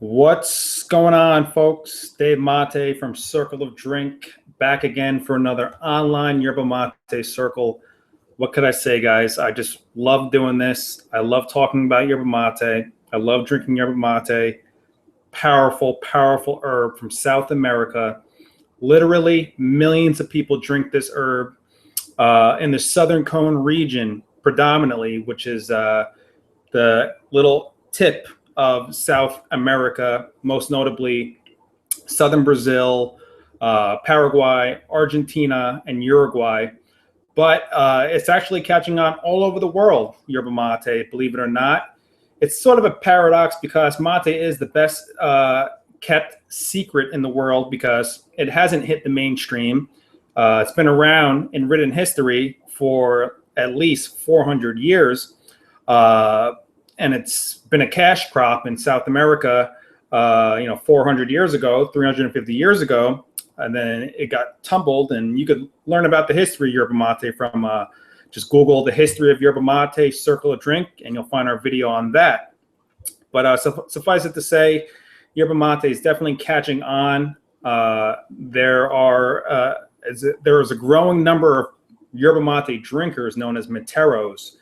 What's going on, folks? Dave Mate from Circle of Drink, back again for another online Yerba Mate circle. What could I say, guys? I just love doing this. I love talking about Yerba Mate. I love drinking Yerba Mate. Powerful, powerful herb from South America. Literally millions of people drink this herb in the Southern Cone region predominantly, which is the little tip of South America, most notably southern Brazil, Paraguay, Argentina, and Uruguay. But it's actually catching on all over the world, yerba mate, believe it or not. It's sort of a paradox because mate is the best kept secret in the world because it hasn't hit the mainstream. It's been around in written history for at least 400 years. And it's been a cash crop in South America, 400 years ago, 350 years ago, and then it got tumbled. And you could learn about the history of yerba mate from just Google the history of yerba mate, Circle of Drink, and you'll find our video on that. But suffice it to say, yerba mate is definitely catching on. There is a growing number of yerba mate drinkers known as Materos.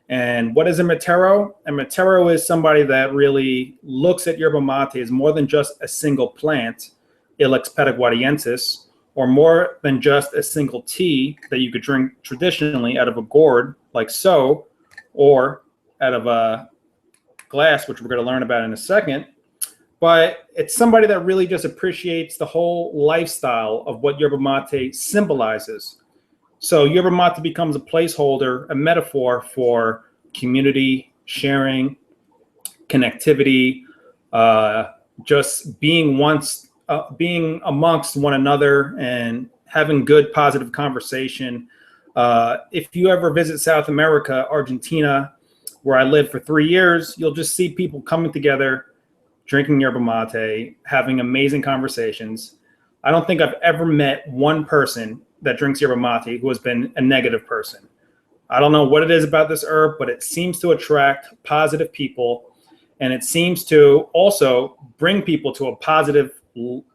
And what is a Matero? A Matero is somebody that really looks at yerba mate as more than just a single plant, Ilex paraguayensis, or more than just a single tea that you could drink traditionally out of a gourd, like so, or out of a glass, which we're going to learn about in a second. But it's somebody that really just appreciates the whole lifestyle of what yerba mate symbolizes. So yerba mate becomes a placeholder, a metaphor for community, sharing, connectivity, just being amongst one another and having good, positive conversation. If you ever visit South America, Argentina, where I lived for 3 years, you'll just see people coming together, drinking yerba mate, having amazing conversations. I don't think I've ever met one person that drinks yerba mate who has been a negative person. I don't know what it is about this herb, but it seems to attract positive people, and it seems to also bring people to a positive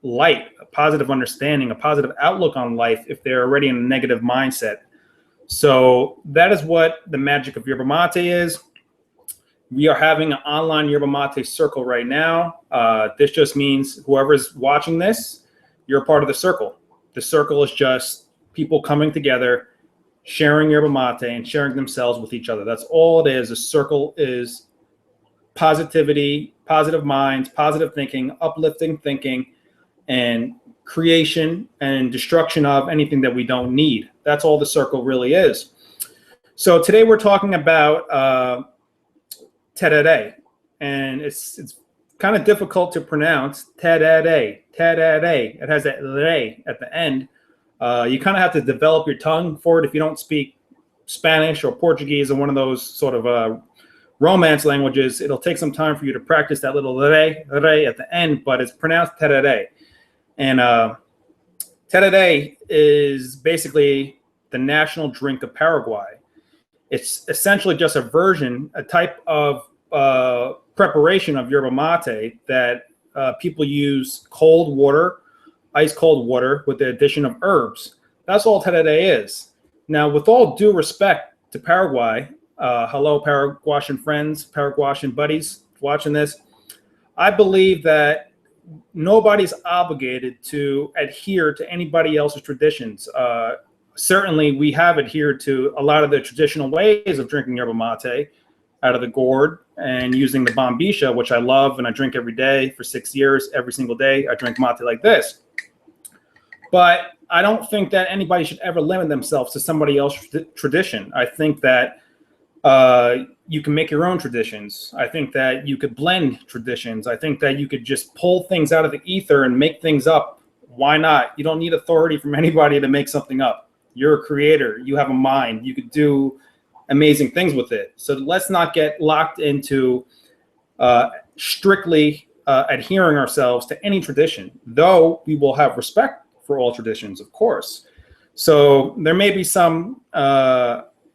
light, a positive understanding, a positive outlook on life if they're already in a negative mindset. So that is what the magic of yerba mate is. We are having an online yerba mate circle right now. This just means whoever's watching this, you're a part of the circle. The circle is just people coming together, sharing yerba mate and sharing themselves with each other. That's all it is. A circle is positivity, positive minds, positive thinking, uplifting thinking, and creation and destruction of anything that we don't need. That's all the circle really is. So today we're talking about Tereré, and it's kind of difficult to pronounce. Tereré. It has that "rey" at the end. You kind of have to develop your tongue for it if you don't speak Spanish or Portuguese or one of those sort of Romance languages. It'll take some time for you to practice that little "rey" at the end, but it's pronounced Tereré. And Tereré is basically the national drink of Paraguay. It's essentially just a type of preparation of yerba mate that people use cold water, ice cold water with the addition of herbs. That's all tereré is. Now, with all due respect to Paraguay, hello Paraguayan friends, Paraguayan buddies watching this, I believe that nobody's obligated to adhere to anybody else's traditions. Certainly, we have adhered to a lot of the traditional ways of drinking yerba mate out of the gourd and using the bombilla, which I love and I drink every day for 6 years. Every single day, I drink mate like this. But I don't think that anybody should ever limit themselves to somebody else's tradition. I think that you can make your own traditions. I think that you could blend traditions. I think that you could just pull things out of the ether and make things up. Why not? You don't need authority from anybody to make something up. You're a creator. You have a mind. You could do amazing things with it. So let's not get locked into strictly adhering ourselves to any tradition, though we will have respect for all traditions, of course. So there may be some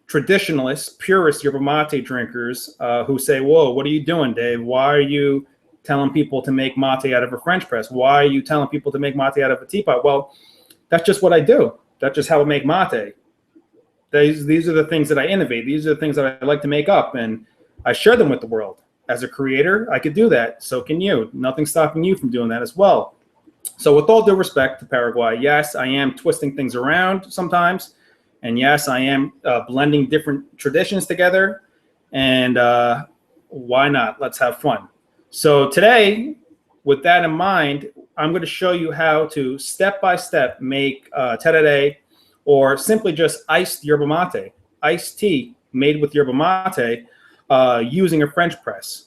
traditionalists, purist yerba mate drinkers who say, whoa, what are you doing, Dave? Why are you telling people to make mate out of a French press? Why are you telling people to make mate out of a teapot? Well, that's just what I do. That's just how I make mate. These are the things that I innovate. These are the things that I like to make up, and I share them with the world. As a creator, I could do that. So can you. Nothing's stopping you from doing that as well. So with all due respect to Paraguay, yes, I am twisting things around sometimes. And yes, I am blending different traditions together. And why not? Let's have fun. So today, with that in mind, I'm going to show you how to step-by-step make tereré, or simply just iced yerba mate, iced tea made with yerba mate using a French press.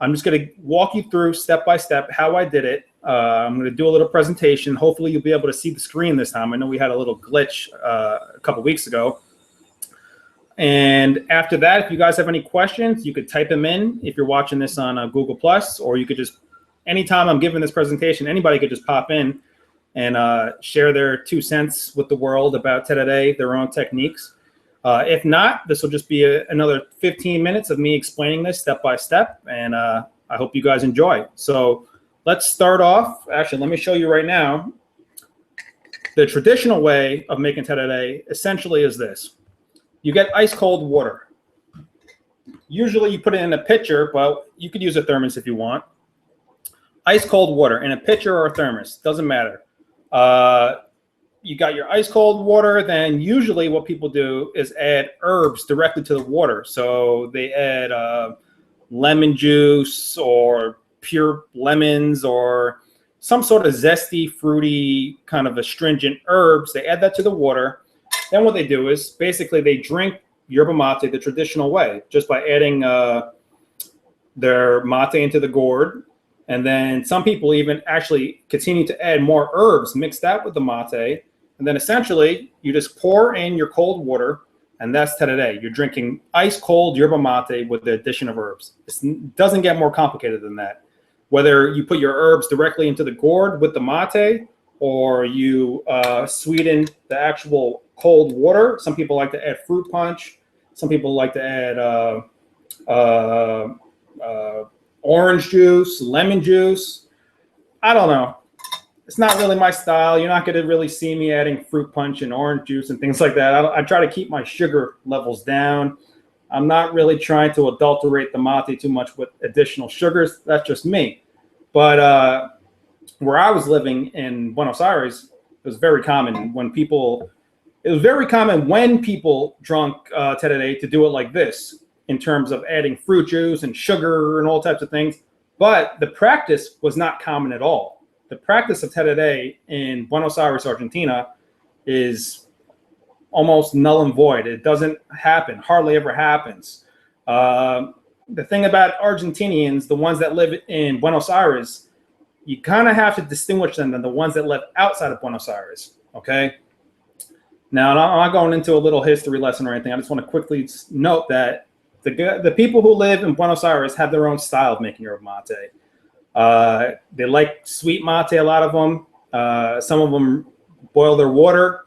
I'm just going to walk you through step-by-step how I did it. I'm going to do a little presentation. Hopefully you'll be able to see the screen this time. I know we had a little glitch a couple weeks ago. And after that, if you guys have any questions, you could type them in if you're watching this on Google+, or you could just, anytime I'm giving this presentation, anybody could just pop in and share their 2 cents with the world about tereré, their own techniques. If not, this will just be another 15 minutes of me explaining this step by step, and I hope you guys enjoy. So let's start off. Actually, let me show you right now. The traditional way of making tereré essentially is this. You get ice cold water. Usually you put it in a pitcher, but you could use a thermos if you want. Ice cold water in a pitcher or a thermos, doesn't matter. You got your ice cold water, then usually what people do is add herbs directly to the water. So they add lemon juice or pure lemons or some sort of zesty, fruity, kind of astringent herbs. They add that to the water. Then what they do is basically they drink yerba mate the traditional way, just by adding their mate into the gourd. And then some people even actually continue to add more herbs, mix that with the mate. And then essentially you just pour in your cold water, and that's tereré. You're drinking ice cold yerba mate with the addition of herbs. It doesn't get more complicated than that. Whether you put your herbs directly into the gourd with the mate, or you sweeten the actual cold water. Some people like to add fruit punch. Some people like to add orange juice, lemon juice. I don't know. It's not really my style. You're not going to really see me adding fruit punch and orange juice and things like that. I try to keep my sugar levels down. I'm not really trying to adulterate the mate too much with additional sugars. That's just me. But where I was living in Buenos Aires, it was very common when people drunk tereré to do it like this, in terms of adding fruit juice and sugar and all types of things. But the practice was not common at all. The practice of tereré in Buenos Aires, Argentina, is almost null and void. It doesn't happen, hardly ever happens. The thing about Argentinians, the ones that live in Buenos Aires, you kind of have to distinguish them than the ones that live outside of Buenos Aires, okay? Now, I'm not going into a little history lesson or anything. I just want to quickly note that the people who live in Buenos Aires have their own style of making yerba mate. They like sweet mate, a lot of them. Some of them boil their water.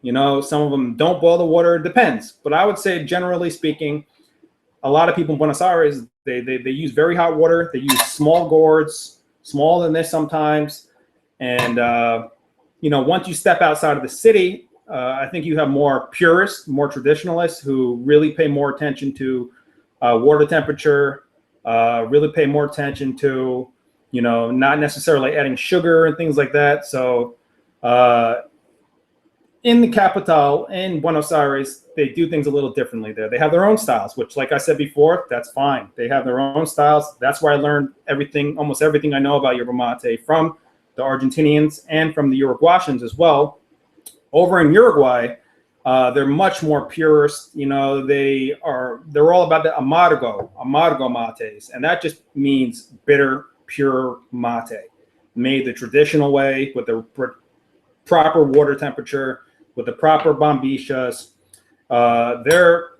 You know, some of them don't boil the water. It depends. But I would say, generally speaking, a lot of people in Buenos Aires, they use very hot water. They use small gourds, smaller than this sometimes. And, you know, once you step outside of the city, I think you have more purists, more traditionalists who really pay more attention to water temperature, really pay more attention to, you know, not necessarily adding sugar and things like that. So in the capital, in Buenos Aires, they do things a little differently there. They have their own styles, which, like I said before, that's fine. They have their own styles. That's where I learned everything, almost everything I know about yerba mate, from the Argentinians and from the Uruguayans as well. Over in Uruguay, they're much more purist. You know, they're all about the amargo mates, and that just means bitter, pure mate, made the traditional way with the proper water temperature, with the proper bombillas. They're,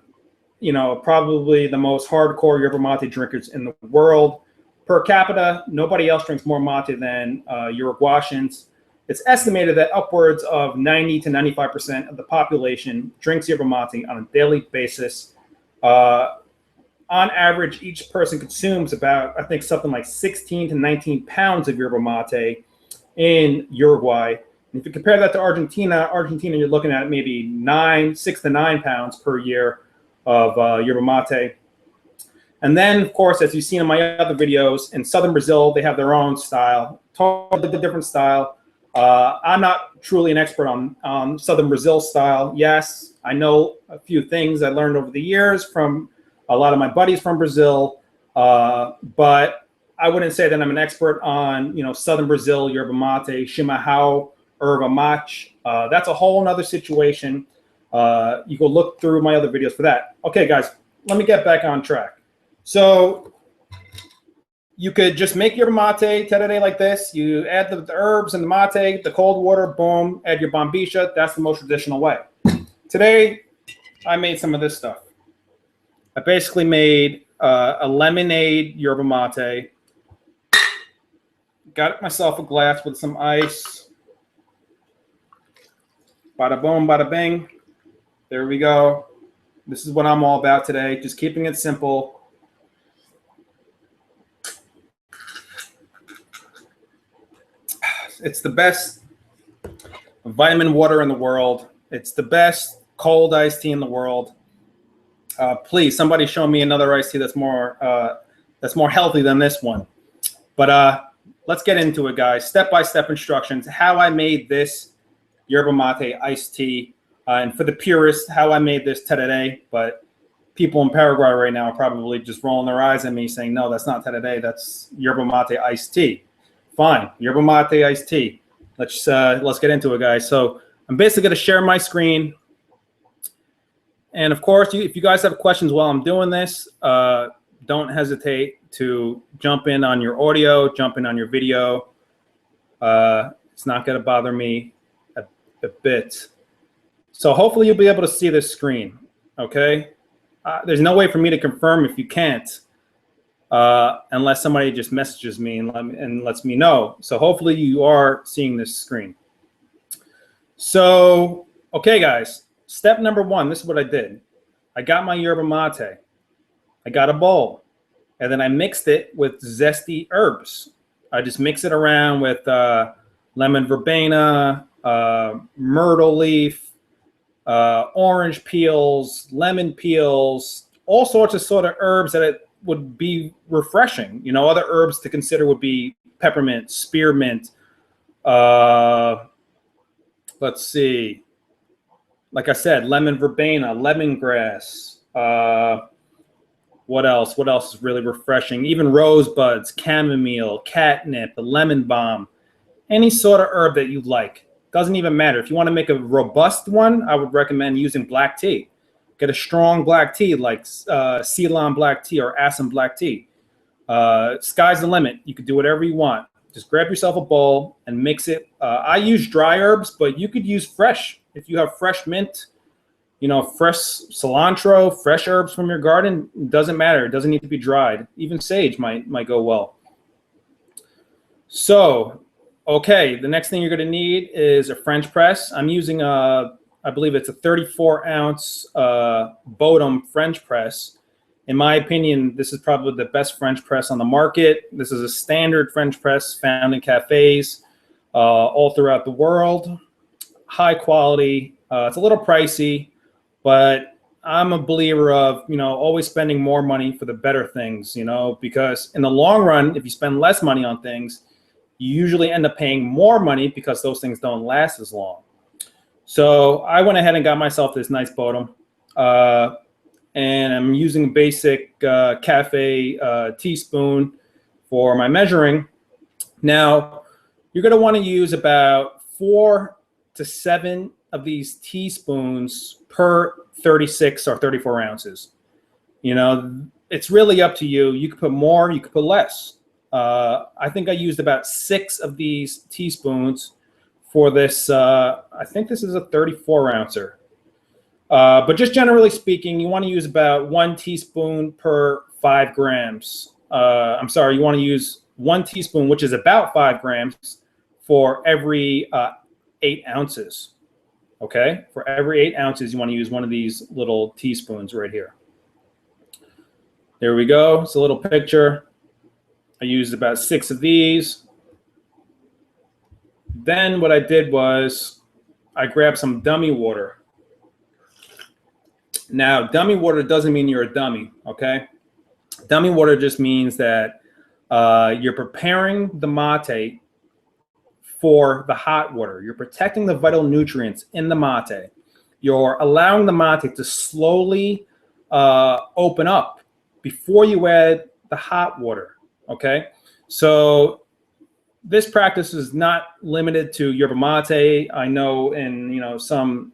you know, probably the most hardcore yerba mate drinkers in the world. Per capita, nobody else drinks more mate than Uruguayans. It's estimated that upwards of 90 to 95% of the population drinks yerba mate on a daily basis. on average, each person consumes about, I think, something like 16 to 19 pounds of yerba mate in Uruguay. And if you compare that to Argentina, you're looking at maybe 6 to 9 pounds per year of yerba mate. And then, of course, as you've seen in my other videos, in southern Brazil, they have their own style, totally different style. I'm not truly an expert on southern Brazil style. Yes, I know a few things I learned over the years from a lot of my buddies from Brazil, but I wouldn't say that I'm an expert on, southern Brazil, yerba mate, chimarrão, erva mate. That's a whole nother situation. You go look through my other videos for that. Okay, guys, let me get back on track. So you could just make your mate, tereré, like this. You add the herbs and the mate, the cold water, boom, add your bombilla. That's the most traditional way. Today, I made some of this stuff. I basically made a lemonade yerba mate. Got myself a glass with some ice. Bada boom, bada bing. There we go. This is what I'm all about today, just keeping it simple. It's the best vitamin water in the world. It's the best cold iced tea in the world. Please, somebody show me another iced tea that's more healthy than this one. But let's get into it, guys. Step-by-step instructions, how I made this yerba mate iced tea. And for the purists, how I made this tereré. But people in Paraguay right now are probably just rolling their eyes at me saying, no, that's not tereré, that's yerba mate iced tea. Fine, yerba mate iced tea. Let's get into it, guys. So I'm basically going to share my screen. And of course, if you guys have questions while I'm doing this, don't hesitate to jump in on your audio, jump in on your video. It's not going to bother me a bit. So hopefully you'll be able to see this screen, okay? There's no way for me to confirm if you can't, unless somebody just messages me and lets me know. So hopefully you are seeing this screen. So, okay, guys, step number one, this is what I did. I got my yerba mate. I got a bowl, and then I mixed it with zesty herbs. I just mix it around with lemon verbena, myrtle leaf, orange peels, lemon peels, all sorts of sort of herbs that it would be refreshing. Other herbs to consider would be peppermint, spearmint. Let's see. Like I said, lemon verbena, lemongrass. What else? What else is really refreshing? Even rosebuds, chamomile, catnip, a lemon balm, any sort of herb that you like. Doesn't even matter. If you want to make a robust one, I would recommend using black tea. Get a strong black tea like Ceylon black tea or Assam black tea. Sky's the limit. You could do whatever you want. Just grab yourself a bowl and mix it. I use dry herbs, but you could use fresh. If you have fresh mint, fresh cilantro, fresh herbs from your garden, it doesn't matter. It doesn't need to be dried. Even sage might go well. So, okay, the next thing you're going to need is a French press. I'm using I believe it's a 34-ounce Bodum French press. In my opinion, this is probably the best French press on the market. This is a standard French press found in cafes all throughout the world. High quality. It's a little pricey, but I'm a believer of, always spending more money for the better things, because in the long run, if you spend less money on things, you usually end up paying more money because those things don't last as long. So I went ahead and got myself this nice Bodum. And I'm using a basic cafe teaspoon for my measuring. Now, you're going to want to use about 4 to 7 of these teaspoons per 36 or 34 ounces. It's really up to you. You could put more, you could put less. I think I used about 6 of these teaspoons for this. I think this is a 34 ouncer. But just generally speaking, you want to use about 1 teaspoon per 5 grams. I'm sorry, you want to use 1 teaspoon, which is about 5 grams, for every 8 ounces. Okay, for every 8 ounces, you want to use one of these little teaspoons right here. There we go. It's a little picture. I used about 6 of these. Then what I did was I grabbed some dummy water. Now, dummy water doesn't mean you're a dummy, okay? Dummy water just means that you're preparing the mate for the hot water. You're protecting the vital nutrients in the mate. You're allowing the mate to slowly open up before you add the hot water, okay? So this practice is not limited to yerba mate. I know in some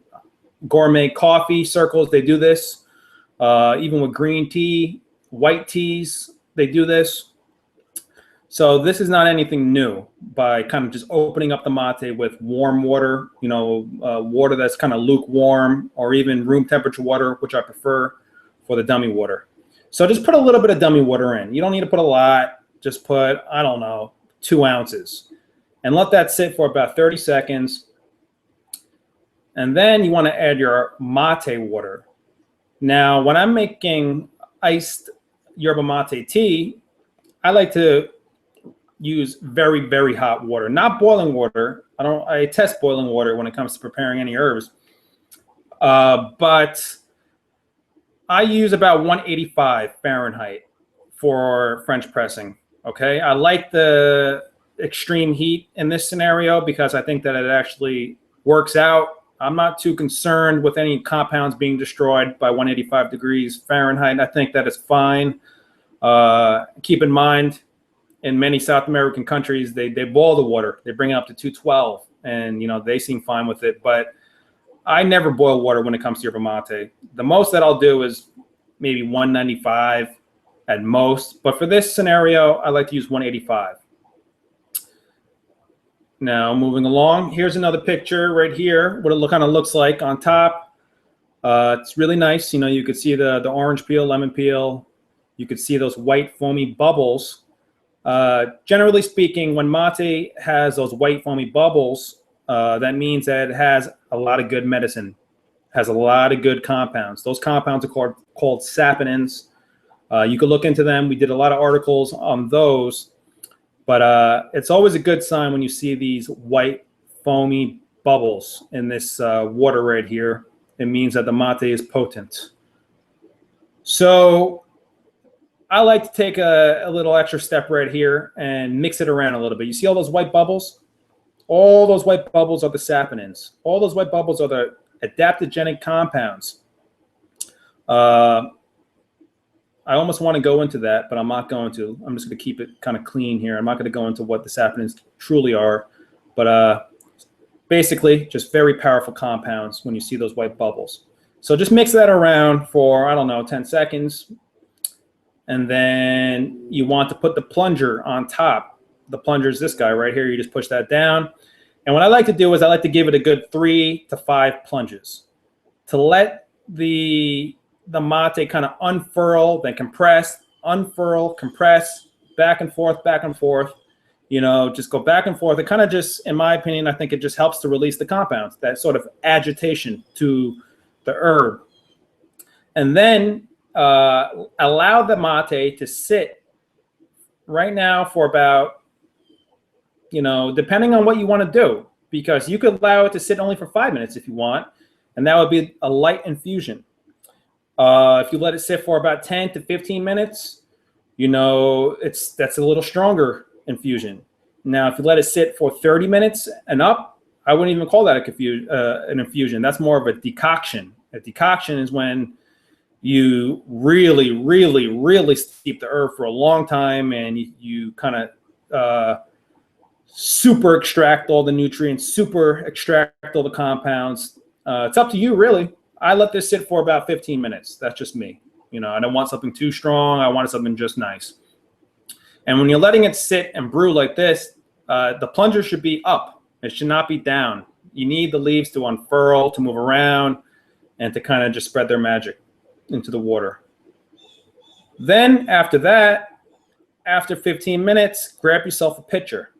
gourmet coffee circles, they do this. Even with green tea, white teas, they do this. So this is not anything new by kind of just opening up the mate with warm water, water that's kind of lukewarm, or even room temperature water, which I prefer for the dummy water. So just put a little bit of dummy water in. You don't need to put a lot. Just put, I don't know, 2 ounces. And let that sit for about 30 seconds. And then you want to add your mate water. Now, when I'm making iced yerba mate tea, I like to use very, very hot water, not boiling water. I test boiling water when it comes to preparing any herbs. But I use about 185 Fahrenheit for French pressing. Okay, I like the extreme heat in this scenario because I think that it actually works out. I'm not too concerned with any compounds being destroyed by 185 degrees Fahrenheit. I think that is fine. Keep in mind, in many South American countries, they boil the water. They bring it up to 212, and they seem fine with it. But I never boil water when it comes to yerba mate. The most that I'll do is maybe 195 at most. But for this scenario, I like to use 185. Now, moving along, here's another picture right here, what it kind of looks like on top. It's really nice. You could see the orange peel, lemon peel. You could see those white foamy bubbles. Generally speaking, when mate has those white foamy bubbles, that means that it has a lot of good medicine, has a lot of good compounds. Those compounds are called saponins. You could look into them. We did a lot of articles on those. But it's always a good sign when you see these white foamy bubbles in this water right here. It means that the mate is potent. So I like to take a little extra step right here and mix it around a little bit. You see all those white bubbles? All those white bubbles are the saponins. All those white bubbles are the adaptogenic compounds. I almost want to go into that, but I'm not going to. I'm just going to keep it kind of clean here. I'm not going to go into what the saponins truly are, but basically just very powerful compounds when you see those white bubbles. So just mix that around for, I don't know, 10 seconds. And then you want to put the plunger on top. The plunger is this guy right here. You just push that down. And what I like to do is I like to give it a good 3 to 5 plunges to let the mate kind of unfurl, then compress, unfurl, compress, back and forth, just go back and forth. It kind of just, in my opinion, I think it just helps to release the compounds, that sort of agitation to the herb. And then allow the mate to sit right now for about, depending on what you want to do, because you could allow it to sit only for 5 minutes if you want, and that would be a light infusion. If you let it sit for about 10 to 15 minutes, that's a little stronger infusion. Now, if you let it sit for 30 minutes and up, I wouldn't even call that an infusion. That's more of a decoction. A decoction is when you really, really, really steep the herb for a long time, and you kind of super extract all the nutrients, super extract all the compounds. It's up to you, really. I let this sit for about 15 minutes. That's just me. I don't want something too strong. I want something just nice. And when you're letting it sit and brew like this, the plunger should be up. It should not be down. You need the leaves to unfurl, to move around, and to kind of just spread their magic into the water. Then after that, after 15 minutes, grab yourself a pitcher,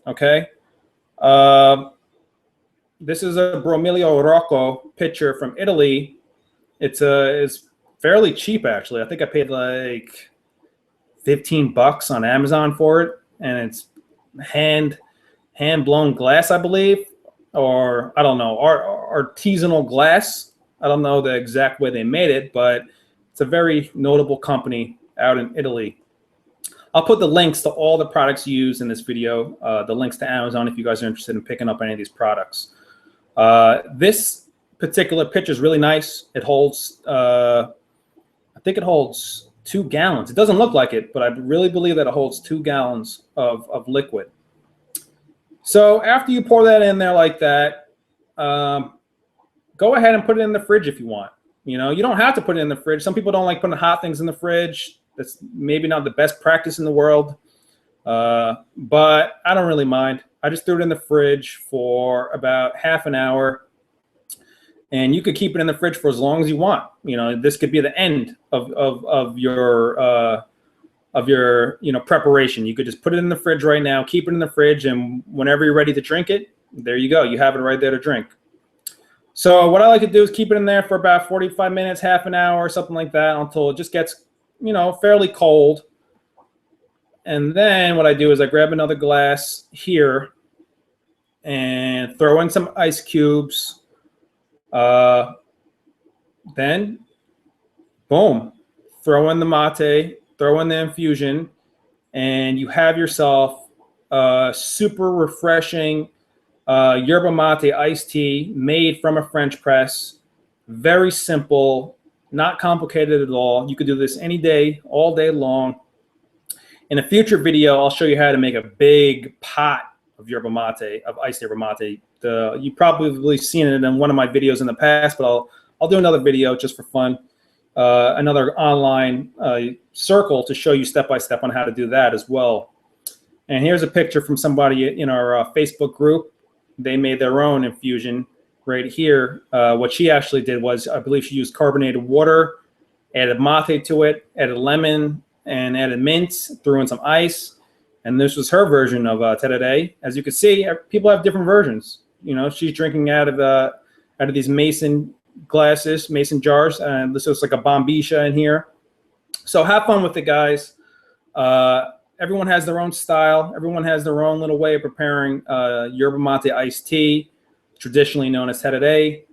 okay? This is a Bromilio Rocco pitcher from Italy. It's fairly cheap, actually. I think I paid like $15 on Amazon for it, and it's hand blown glass, I believe, or I don't know, artisanal glass. I don't know the exact way they made it, but it's a very notable company out in Italy. I'll put the links to all the products used in this video, the links to Amazon if you guys are interested in picking up any of these products. This particular pitch is really nice. It holds, I think it holds 2 gallons. It doesn't look like it, but I really believe that it holds 2 gallons of liquid. So after you pour that in there like that, go ahead and put it in the fridge if you want. You know, you don't have to put it in the fridge. Some people don't like putting hot things in the fridge. That's maybe not the best practice in the world, but I don't really mind. I just threw it in the fridge for about half an hour, and you could keep it in the fridge for as long as you want. You know, this could be the end of your preparation. You could just put it in the fridge right now, keep it in the fridge, and whenever you're ready to drink it, there you go. You have it right there to drink. So what I like to do is keep it in there for about 45 minutes, half an hour, something like that, until it just gets, you know, fairly cold. And then what I do is I grab another glass here and throw in some ice cubes. Then, boom, throw in the mate, throw in the infusion, and you have yourself super refreshing yerba mate iced tea made from a French press. Very simple, not complicated at all. You could do this any day, all day long. In a future video, I'll show you how to make a big pot of yerba mate, of iced yerba mate. You've probably seen it in one of my videos in the past, but I'll do another video just for fun. Another online circle to show you step by step on how to do that as well. And here's a picture from somebody in our Facebook group. They made their own infusion right here. What she actually did was, I believe she used carbonated water, added mate to it, added lemon, and added mint, threw in some ice. And this was her version of tereré. As you can see, people have different versions. You know, she's drinking out of these mason glasses, mason jars, and this looks like a bombilla in here. So have fun with it, guys. Everyone has their own style. Everyone has their own little way of preparing yerba mate iced tea, traditionally known as tereré.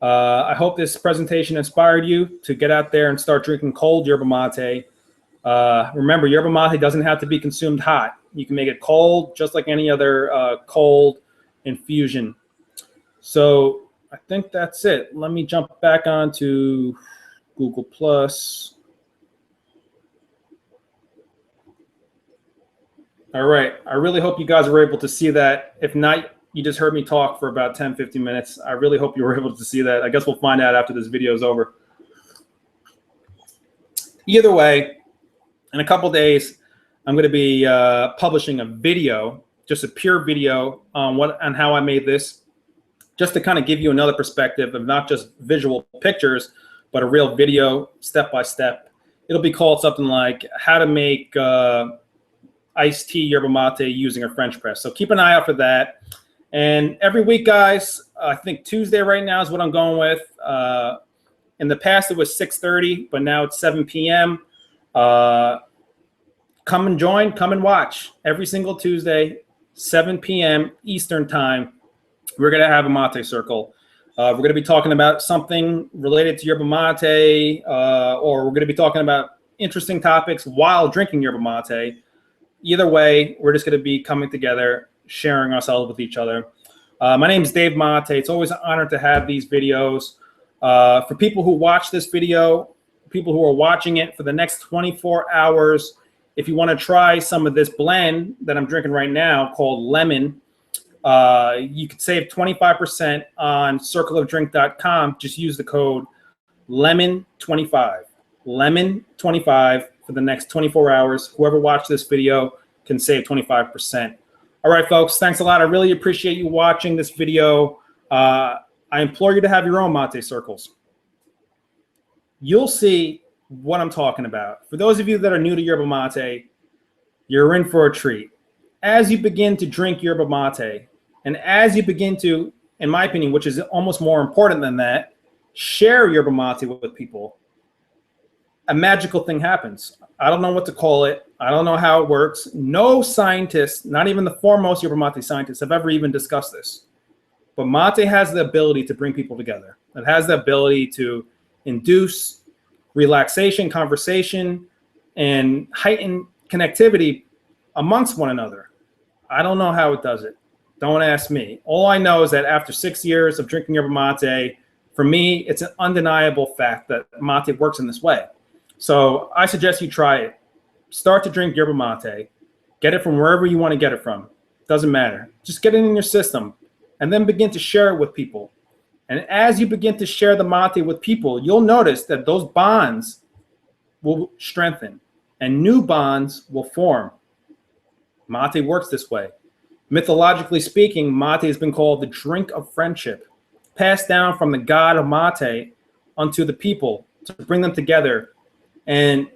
I hope this presentation inspired you to get out there and start drinking cold yerba mate. Remember, yerba mate doesn't have to be consumed hot. You can make it cold, just like any other cold infusion. So I think that's it. Let me jump back onto Google+. All right. I really hope you guys were able to see that. If not, you just heard me talk for about 10, 15 minutes. I really hope you were able to see that. I guess we'll find out after this video is over. Either way, in a couple days, I'm going to be publishing a video, just a pure video on how I made this, just to kind of give you another perspective of not just visual pictures, but a real video step by step. It'll be called something like how to make iced tea yerba mate using a French press. So keep an eye out for that. And every week, guys, I think Tuesday right now is what I'm going with. In the past, it was 6:30, but now it's 7 p.m. Come and join, come and watch. Every single Tuesday, 7 p.m. Eastern time, we're going to have a mate circle. We're going to be talking about something related to yerba mate, or we're going to be talking about interesting topics while drinking yerba mate. Either way, we're just going to be coming together, sharing ourselves with each other. My name is Dave Mate. It's always an honor to have these videos. For people who watch this video, people who are watching it for the next 24 hours, if you want to try some of this blend that I'm drinking right now called Lemon, you could save 25% on circleofdrink.com. Just use the code LEMON25. LEMON25 for the next 24 hours. Whoever watched this video can save 25%. All right, folks, thanks a lot. I really appreciate you watching this video. I implore you to have your own mate circles. You'll see what I'm talking about. For those of you that are new to yerba mate, you're in for a treat. As you begin to drink yerba mate, and as you begin to, in my opinion, which is almost more important than that, share yerba mate with people, a magical thing happens. I don't know what to call it. I don't know how it works. No scientists, not even the foremost yerba mate scientists, have ever even discussed this. But mate has the ability to bring people together. It has the ability to induce relaxation, conversation, and heighten connectivity amongst one another. I don't know how it does it. Don't ask me. All I know is that after 6 years of drinking yerba mate, for me, it's an undeniable fact that mate works in this way. So I suggest you try it. Start to drink yerba mate. Get it from wherever you want to get it from. Doesn't matter. Just get it in your system and then begin to share it with people. And as you begin to share the mate with people, you'll notice that those bonds will strengthen and new bonds will form. Mate works this way. Mythologically speaking, mate has been called the drink of friendship, passed down from the god of mate unto the people to bring them together. And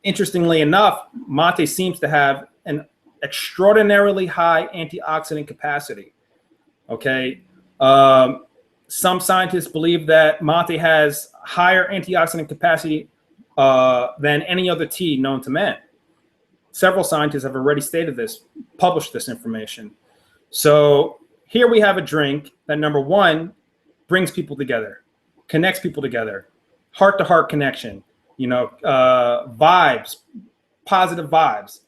interestingly enough, mate seems to have an extraordinarily high antioxidant capacity. Okay. Some scientists believe that mate has higher antioxidant capacity than any other tea known to man. Several scientists have already stated this, published this information. So here we have a drink that, number one, brings people together, connects people together, heart-to-heart connection, vibes, positive vibes.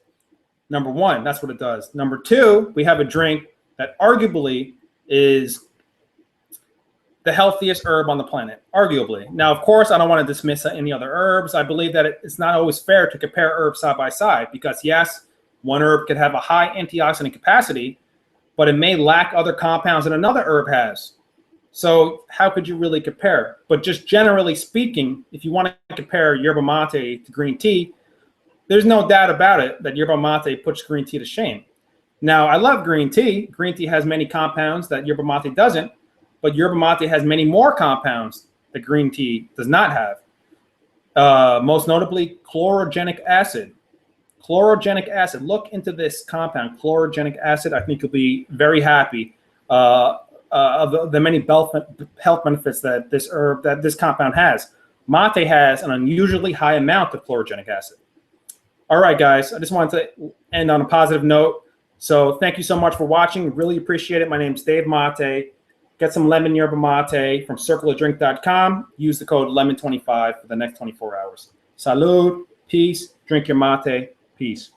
Number one, that's what it does. Number two, we have a drink that arguably is the healthiest herb on the planet, arguably. Now, of course, I don't want to dismiss any other herbs. I believe that it's not always fair to compare herbs side by side because, yes, one herb could have a high antioxidant capacity, but it may lack other compounds that another herb has. So how could you really compare? But just generally speaking, if you want to compare yerba mate to green tea, there's no doubt about it that yerba mate puts green tea to shame. Now, I love green tea. Green tea has many compounds that yerba mate doesn't. But yerba mate has many more compounds that green tea does not have. Most notably, chlorogenic acid. Chlorogenic acid. Look into this compound, chlorogenic acid. I think you'll be very happy of the many health benefits that this compound has. Mate has an unusually high amount of chlorogenic acid. All right, guys. I just wanted to end on a positive note. So thank you so much for watching. Really appreciate it. My name is Dave Mate. Get some lemon yerba mate from circleofdrink.com. Use the code lemon25 for the next 24 hours. Salud, peace, drink your mate, peace.